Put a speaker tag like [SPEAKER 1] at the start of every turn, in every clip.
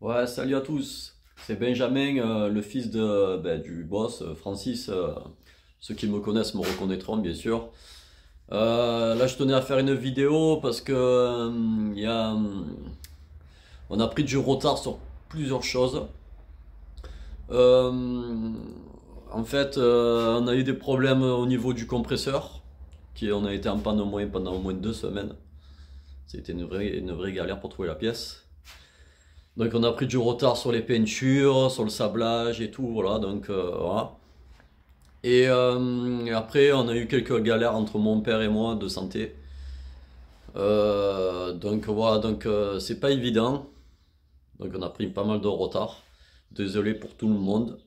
[SPEAKER 1] Ouais, salut à tous. C'est Benjamin, le fils du boss, Francis. Ceux qui me connaissent me reconnaîtront, bien sûr. Là, je tenais à faire une vidéo parce que on a pris du retard sur plusieurs choses. Euh, on a eu des problèmes au niveau du compresseur, on a été en panne pendant au moins 2 semaines. C'était une vraie galère pour trouver la pièce. Donc on a pris du retard sur les peintures, sur le sablage et tout, voilà, donc voilà. Et après on a eu quelques galères entre mon père et moi de santé. Donc voilà, donc c'est pas évident. Donc on a pris pas mal de retard. Désolé pour tout le monde.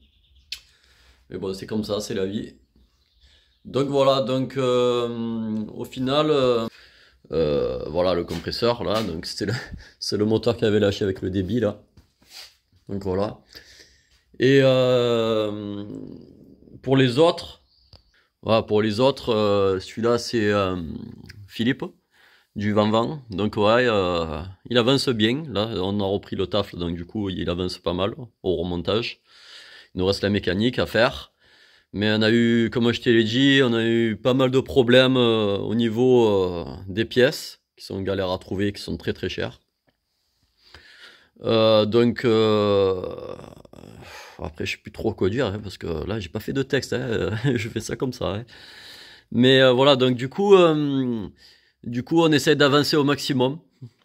[SPEAKER 1] Mais bon, c'est comme ça, c'est la vie. Donc voilà, donc au final, voilà le compresseur là, donc c'est le moteur qui avait lâché avec le débit là. Donc voilà. Et pour les autres, voilà, celui-là c'est Philippe du Van. Donc ouais, il avance bien. Là, on a repris le taf, donc du coup il avance pas mal au remontage. Il nous reste la mécanique à faire. Mais on a eu, comme je te l'ai dit, on a eu pas mal de problèmes au niveau des pièces, qui sont galères à trouver, qui sont très très chères. Après je sais plus trop quoi dire, hein, parce que là j'ai pas fait de texte, hein, je fais ça comme ça. Hein. Mais voilà, donc du coup on essaie d'avancer au maximum.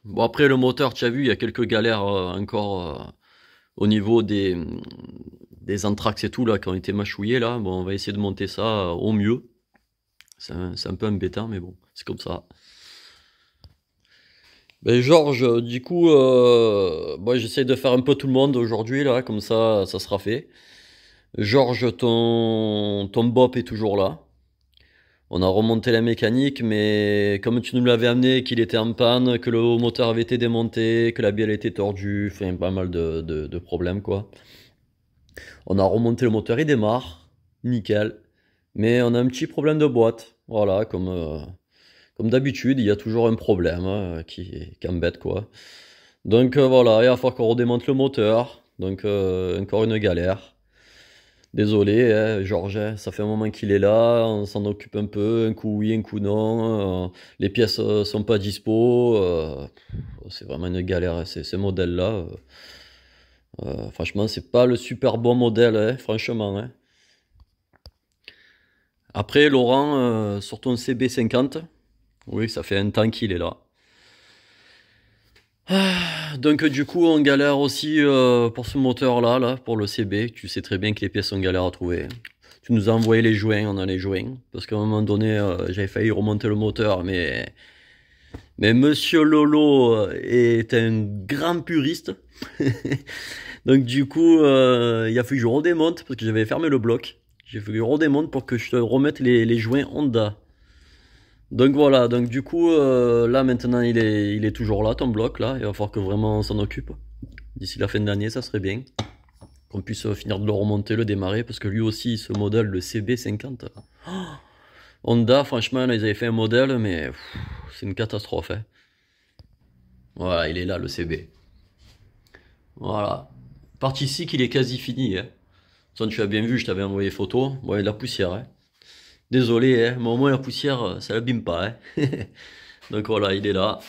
[SPEAKER 1] Bon après le moteur, tu as vu, il y a quelques galères encore au niveau des anthrax et tout là qui ont été mâchouillés là. Bon, on va essayer de monter ça au mieux. C'est un peu embêtant, mais bon, c'est comme ça. Ben Georges, du coup, moi j'essaie de faire un peu tout le monde aujourd'hui là, comme ça sera fait. Georges, ton bop est toujours là. On a remonté la mécanique, mais comme tu nous l'avais amené, qu'il était en panne, que le moteur avait été démonté, que la bielle était tordue, enfin pas mal de problèmes quoi. On a remonté le moteur, il démarre, nickel. Mais on a un petit problème de boîte, voilà, comme d'habitude, il y a toujours un problème qui embête quoi. Donc voilà, il va falloir qu'on redémonte le moteur, donc encore une galère. Désolé, hein, Georges, hein, ça fait un moment qu'il est là, on s'en occupe un peu, un coup oui, un coup non, les pièces sont pas dispo, c'est vraiment une galère, hein, ces modèles-là. Franchement, c'est pas le super bon modèle, hein, franchement. Hein. Après, Laurent, sur ton CB50, oui, ça fait un temps qu'il est là. Donc du coup, on galère aussi pour ce moteur-là, là, pour le CB. Tu sais très bien que les pièces sont galères à trouver. Tu nous as envoyé les joints, on a les joints. Parce qu'à un moment donné, j'avais failli remonter le moteur, mais Monsieur Lolo est un grand puriste. Donc du coup, il a fallu que je redémonte, parce que j'avais fermé le bloc. J'ai fallu que je redémonte pour que je te remette les joints Honda. Donc voilà, donc du coup, là maintenant il est toujours là, ton bloc là, il va falloir que vraiment on s'en occupe. D'ici la fin de l'année, ça serait bien. Qu'on puisse finir de le remonter, le démarrer, parce que lui aussi, ce modèle, le CB50, oh, Honda, franchement, là, ils avaient fait un modèle, mais c'est une catastrophe. Hein. Voilà, il est là, le CB. Voilà. Partie ici qu'il est quasi fini. Hein. Ça, tu as bien vu, je t'avais envoyé photo. Ouais, de la poussière. Hein. Désolé, hein, mais au moins la poussière, ça l'abîme pas. Hein. Donc voilà, il est là.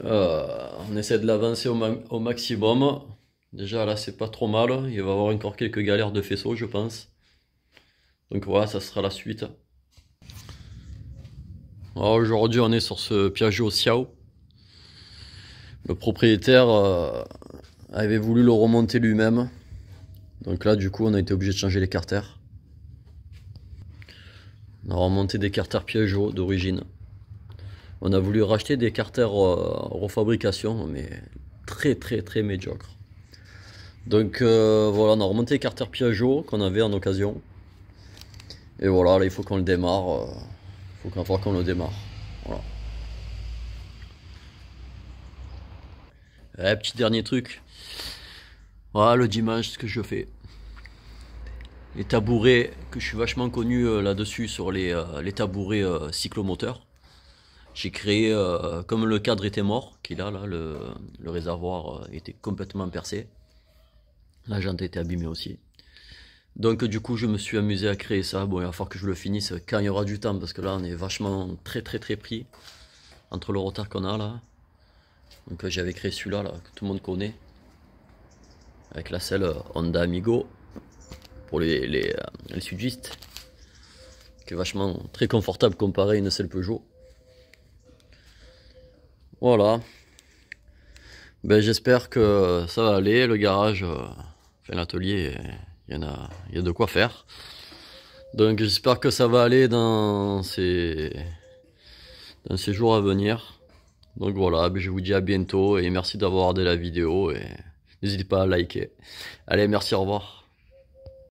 [SPEAKER 1] On essaie de l'avancer au maximum. Déjà là, c'est pas trop mal. Il va y avoir encore quelques galères de faisceau, je pense. Donc voilà, ça sera la suite. Aujourd'hui, on est sur ce Piaggio Xiao. Le propriétaire avait voulu le remonter lui-même. Donc là, du coup, on a été obligé de changer les carters. On a remonté des carters Piaggio d'origine. On a voulu racheter des carters refabrication, mais très très très médiocre. Donc voilà, on a remonté les carters Piaggio qu'on avait en occasion. Et voilà, là il faut qu'on le démarre. Il faut qu'on le démarre. Voilà. Petit dernier truc. Voilà le dimanche, ce que je fais. Les tabourets, que je suis vachement connu là-dessus sur les tabourets cyclomoteurs. J'ai créé, comme le cadre était mort, qu'il a là, le réservoir était complètement percé. La jante était abîmée aussi. Donc du coup je me suis amusé à créer ça. Bon, il va falloir que je le finisse quand il y aura du temps, parce que là on est vachement très pris entre le retard qu'on a là. Donc j'avais créé celui-là là, que tout le monde connaît, avec la selle Honda Amigo pour les sudistes, qui est vachement très confortable comparé à une selle Peugeot. Voilà. Ben, j'espère que ça va aller. Le garage, enfin l'atelier, il y a de quoi faire. Donc j'espère que ça va aller dans ces jours à venir. Donc voilà, ben, je vous dis à bientôt et merci d'avoir regardé la vidéo et n'hésitez pas à liker. Allez, merci, au revoir.